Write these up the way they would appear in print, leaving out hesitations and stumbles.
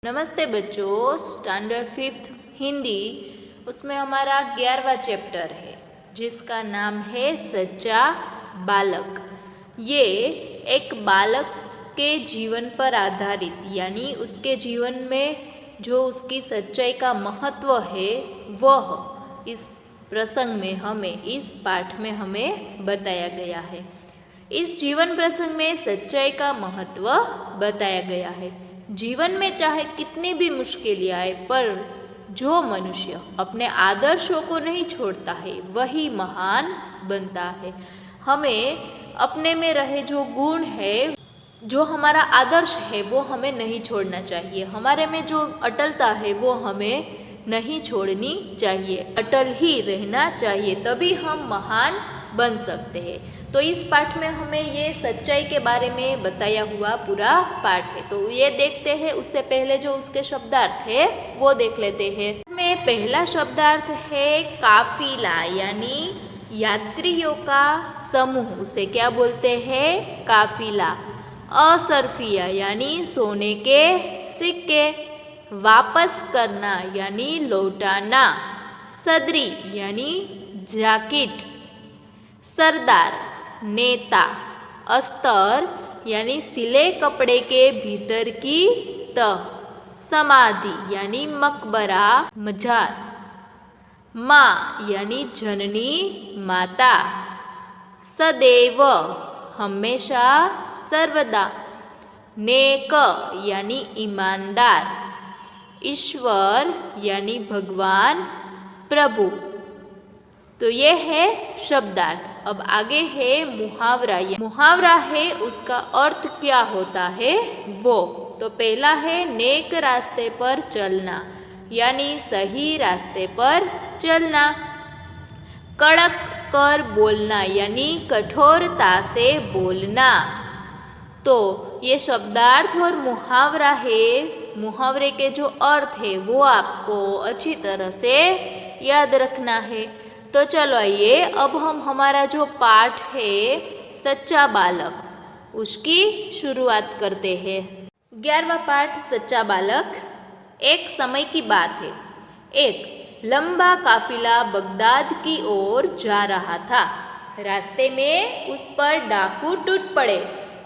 नमस्ते बच्चों, standard 5th Hindi, उसमें हमारा 11वां चैप्टर है जिसका नाम है सच्चा बालक। ये एक बालक के जीवन पर आधारित यानी उसके जीवन में जो उसकी सच्चाई का महत्व है वह इस प्रसंग में हमें, इस पाठ में हमें बताया गया है। इस जीवन प्रसंग में सच्चाई का महत्व बताया गया है। जीवन में चाहे कितनी भी मुश्किलें आए, पर जो मनुष्य अपने आदर्शों को नहीं छोड़ता है वही महान बनता है। हमें अपने में रहे जो गुण है, जो हमारा आदर्श है, वो हमें नहीं छोड़ना चाहिए। हमारे में जो अटलता है वो हमें नहीं छोड़नी चाहिए, अटल ही रहना चाहिए, तभी हम महान बन सकते हैं। तो इस पाठ में हमें ये सच्चाई के बारे में बताया हुआ पूरा पाठ है। तो ये देखते हैं, उससे पहले जो उसके शब्दार्थ है वो देख लेते हैं। में पहला शब्दार्थ है काफिला यानी यात्रियों का समूह, उसे क्या बोलते हैं? काफिला। असरफिया यानी सोने के सिक्के। वापस करना यानी लौटाना। सदरी यानी जैकेट। सरदार नेता। अस्तर यानी सिले कपड़े के भीतर की तह। समाधि यानी मकबरा, मजार। माँ यानी जननी, माता। सदैव हमेशा, सर्वदा। नेक यानी ईमानदार। ईश्वर यानी भगवान, प्रभु। तो ये है शब्दार्थ। अब आगे है मुहावरा। मुहावरा है, उसका अर्थ क्या होता है वो। तो पहला है नेक रास्ते पर चलना यानी सही रास्ते पर चलना। कड़क कर बोलना यानी कठोरता से बोलना। तो ये शब्दार्थ और मुहावरा है। मुहावरे के जो अर्थ है वो आपको अच्छी तरह से याद रखना है। तो चलो आइए, अब हम हमारा जो पाठ है सच्चा बालक, उसकी शुरुआत करते हैं। 11वां पाठ सच्चा बालक। एक समय की बात है, एक लंबा काफिला बगदाद की ओर जा रहा था। रास्ते में उस पर डाकू टूट पड़े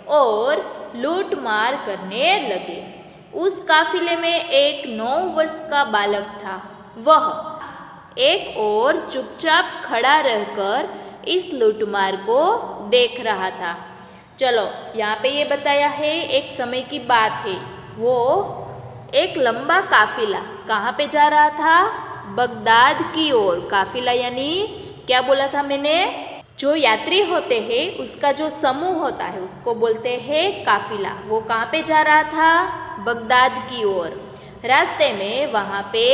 और लूट मार करने लगे। उस काफिले में एक 9 वर्ष का बालक था। वह एक ओर चुपचाप खड़ा रहकर इस लूटमार को देख रहा था। चलो, यहाँ पे ये बताया है एक समय की बात है। वो एक लंबा काफिला कहाँ पे जा रहा था? बगदाद की ओर। काफिला यानी क्या बोला था मैंने? जो यात्री होते हैं उसका जो समूह होता है उसको बोलते हैं काफिला। वो कहाँ पे जा रहा था? बगदाद की ओर। रास्ते में वहाँ पे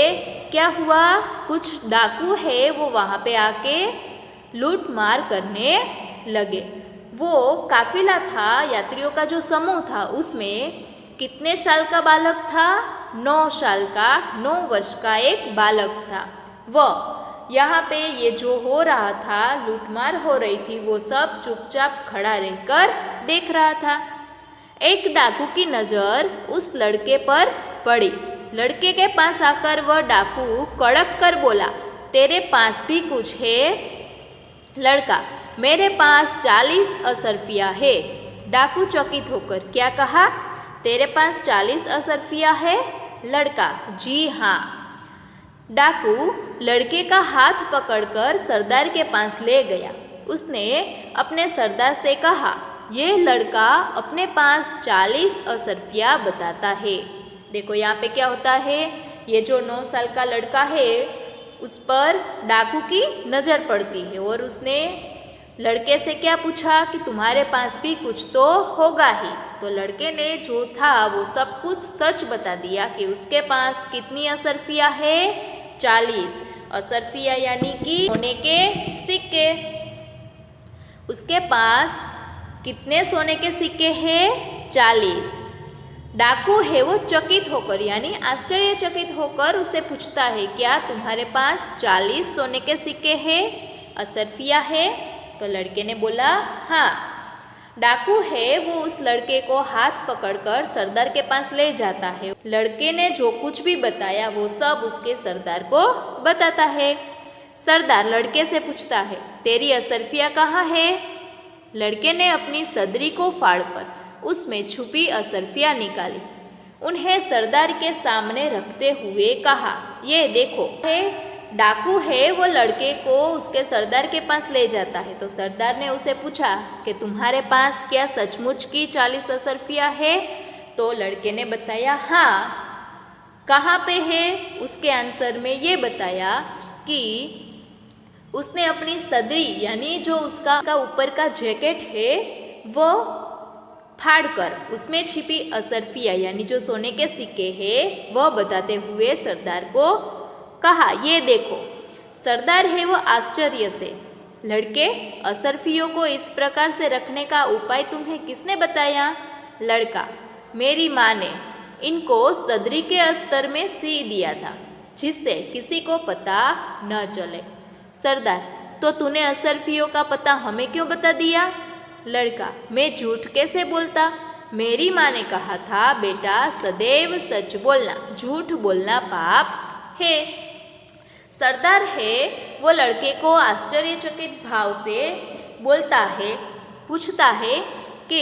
क्या हुआ? कुछ डाकू है वो वहाँ पे आके लूट मार करने लगे। वो काफिला था, यात्रियों का जो समूह था, उसमें कितने साल का बालक था? 9 साल का, 9 वर्ष का एक बालक था। वह यहाँ पे ये जो हो रहा था, लूटमार हो रही थी, वो सब चुपचाप खड़ा रहकर देख रहा था। एक डाकू की नज़र उस लड़के पर पड़ी। लड़के के पास आकर वह डाकू कड़क कर बोला, तेरे पास भी कुछ है? लड़का, मेरे पास 40 असरफिया है। डाकू चकित होकर क्या कहा? तेरे पास 40 असरफिया है? लड़का, जी हाँ। डाकू लड़के का हाथ पकड़कर सरदार के पास ले गया। उसने अपने सरदार से कहा, ये लड़का अपने पास 40 असरफिया बताता है। देखो यहाँ पे क्या होता है, ये जो 9 साल का लड़का है उस पर डाकू की नज़र पड़ती है और उसने लड़के से क्या पूछा कि तुम्हारे पास भी कुछ तो होगा ही। तो लड़के ने जो था वो सब कुछ सच बता दिया कि उसके पास कितनी असरफिया है? 40 असरफिया यानी कि सोने के सिक्के। उसके पास कितने सोने के सिक्के हैं? 40। डाकू है वो चकित होकर यानी आश्चर्यचकित होकर उसे पूछता है, क्या तुम्हारे पास 40 सोने के सिक्के हैं? असरफिया है? तो लड़के ने बोला हाँ। डाकू है वो उस लड़के को हाथ पकड़कर सरदार के पास ले जाता है। लड़के ने जो कुछ भी बताया वो सब उसके सरदार को बताता है। सरदार लड़के से पूछता है, तेरी असरफिया कहाँ है? लड़के ने अपनी सदरी को फाड़कर उसमें छुपी असरफिया निकाली। उन्हें सरदार के सामने रखते हुए कहा, ये देखो है। डाकू है वो लड़के को उसके सरदार के पास ले जाता है। तो सरदार ने उसे पूछा कि तुम्हारे पास क्या सचमुच की 40 असरफिया है? तो लड़के ने बताया, हाँ। कहाँ पे है? उसके आंसर में ये बताया कि उसने अपनी सदरी यानी जो उसका ऊपर का जैकेट है वो फाड़कर उसमें छिपी असरफिया यानी जो सोने के सिक्के हैं वह बताते हुए सरदार को कहा, ये देखो। सरदार है वो आश्चर्य से, लड़के असरफियों को इस प्रकार से रखने का उपाय तुम्हें किसने बताया? लड़का, मेरी माँ ने इनको सदरी के अस्तर में सी दिया था जिससे किसी को पता न चले। सरदार, तो तूने असरफियों का पता हमें क्यों बता दिया? लड़का, मैं झूठ कैसे बोलता? मेरी माँ ने कहा था, बेटा सदैव सच बोलना, झूठ बोलना पाप है। सरदार है वो लड़के को आश्चर्यचकित भाव से बोलता है, पूछता है कि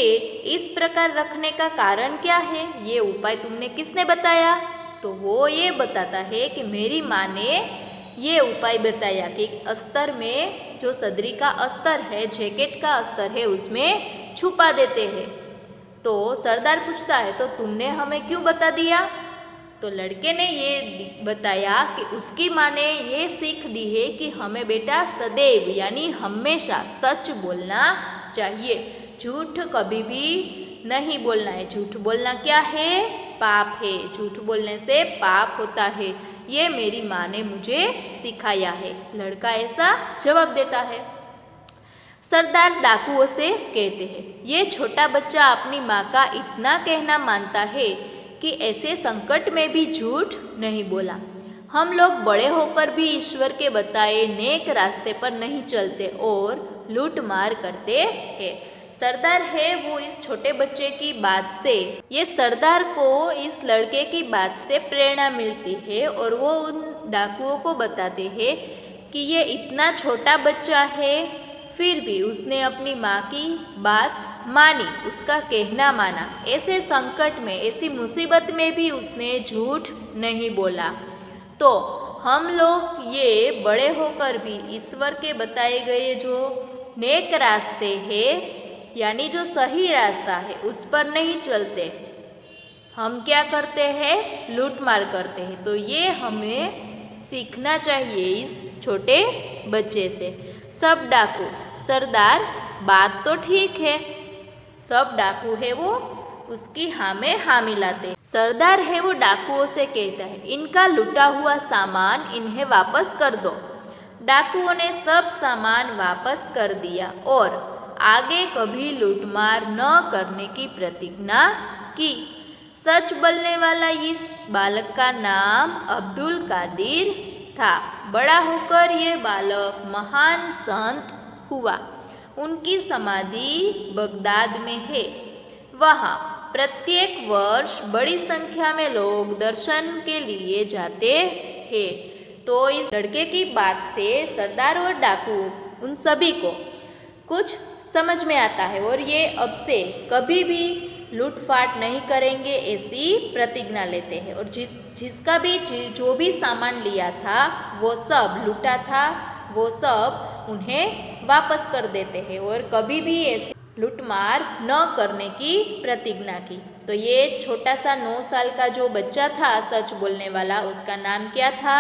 इस प्रकार रखने का कारण क्या है? ये उपाय तुमने किसने बताया? तो वो ये बताता है कि मेरी माँ ने ये उपाय बताया कि अस्तर में जो सदरी का अस्तर है, जैकेट का अस्तर है, उसमें छुपा देते हैं। तो सरदार पूछता है, तो तुमने हमें क्यों बता दिया? तो लड़के ने ये बताया कि उसकी माँ ने ये सीख दी है कि हमें बेटा सदैव यानी हमेशा सच बोलना चाहिए, झूठ कभी भी नहीं बोलना है। झूठ बोलना क्या है? पाप है। झूठ बोलने से पाप होता है, ये मेरी माँ ने मुझे सिखाया है। लड़का ऐसा जवाब देता है। सरदार डाकुओं से कहते हैं, ये छोटा बच्चा अपनी माँ का इतना कहना मानता है कि ऐसे संकट में भी झूठ नहीं बोला। हम लोग बड़े होकर भी ईश्वर के बताए नेक रास्ते पर नहीं चलते और लूट मार करते हैं। सरदार है वो इस छोटे बच्चे की बात से, ये सरदार को इस लड़के की बात से प्रेरणा मिलती है और वो उन डाकुओं को बताते हैं कि ये इतना छोटा बच्चा है फिर भी उसने अपनी माँ की बात मानी, उसका कहना माना। ऐसे संकट में, ऐसी मुसीबत में भी उसने झूठ नहीं बोला। तो हम लोग ये बड़े होकर भी ईश्वर के बताए गए जो नेक रास्ते हैं यानी जो सही रास्ता है उस पर नहीं चलते, हम क्या करते हैं? लूटमार करते हैं। तो ये हमें सीखना चाहिए इस छोटे बच्चे से। सब डाकू, सरदार बात तो ठीक है, सब डाकू है वो उसकी हाँ में हाँ मिलाते। सरदार है वो डाकुओं से कहता है, इनका लूटा हुआ सामान इन्हें वापस कर दो। डाकुओं ने सब सामान वापस कर दिया और आगे कभी लूटमार न करने की प्रतिज्ञा की। सच बोलने वाला इस बालक का नाम अब्दुल कादिर था। बड़ा होकर ये बालक महान संत हुआ। उनकी समाधि बगदाद में है। वहाँ प्रत्येक वर्ष बड़ी संख्या में लोग दर्शन के लिए जाते हैं। तो इस लड़के की बात से सरदार और डाकू उन सभी को कुछ समझ में आता है और ये अब से कभी भी लूटफाट नहीं करेंगे ऐसी प्रतिज्ञा लेते हैं। और जिसका भी जो भी सामान लिया था वो सब लूटा था वो सब उन्हें वापस कर देते हैं और कभी भी ऐसी लूटमार न करने की प्रतिज्ञा की। तो ये छोटा सा 9 साल का जो बच्चा था सच बोलने वाला, उसका नाम क्या था?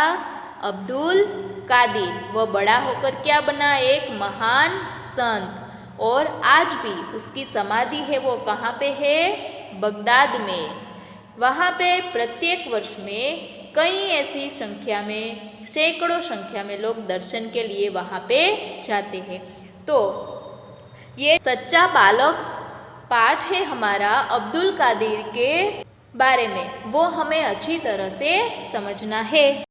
अब्दुल कादिर। वह बड़ा होकर क्या बना? एक महान संत। और आज भी उसकी समाधि है वो कहाँ पे है? बगदाद में। वहाँ पे प्रत्येक वर्ष में कई ऐसी संख्या में, सैकड़ों संख्या में लोग दर्शन के लिए वहाँ पे जाते हैं। तो ये सच्चा बालक पाठ है हमारा अब्दुल कादिर के बारे में, वो हमें अच्छी तरह से समझना है।